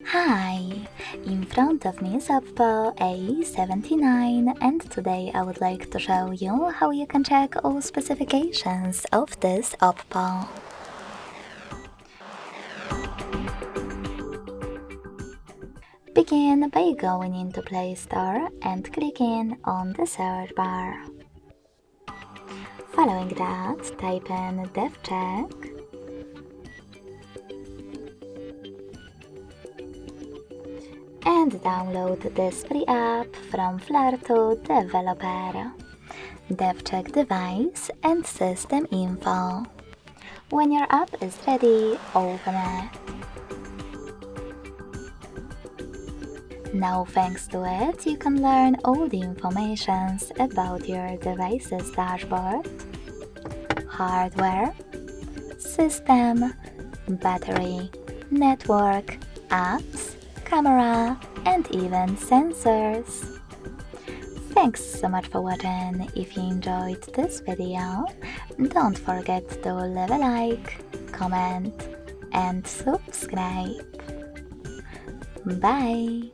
Hi! In front of me is OPPO A79 and today I would like to show you how you can check all specifications of this OPPO. Begin by going into Play Store and clicking on the search bar. Following that, type in DevCheck and download this free app from Flarto Developer. DevCheck device and system info. When your app is ready, open it. Now thanks to it, you can learn all the information about your device's dashboard, hardware, system, battery, network, apps, camera, and even sensors. Thanks so much for watching. If you enjoyed this video, don't forget to leave a like, comment, and subscribe. Bye!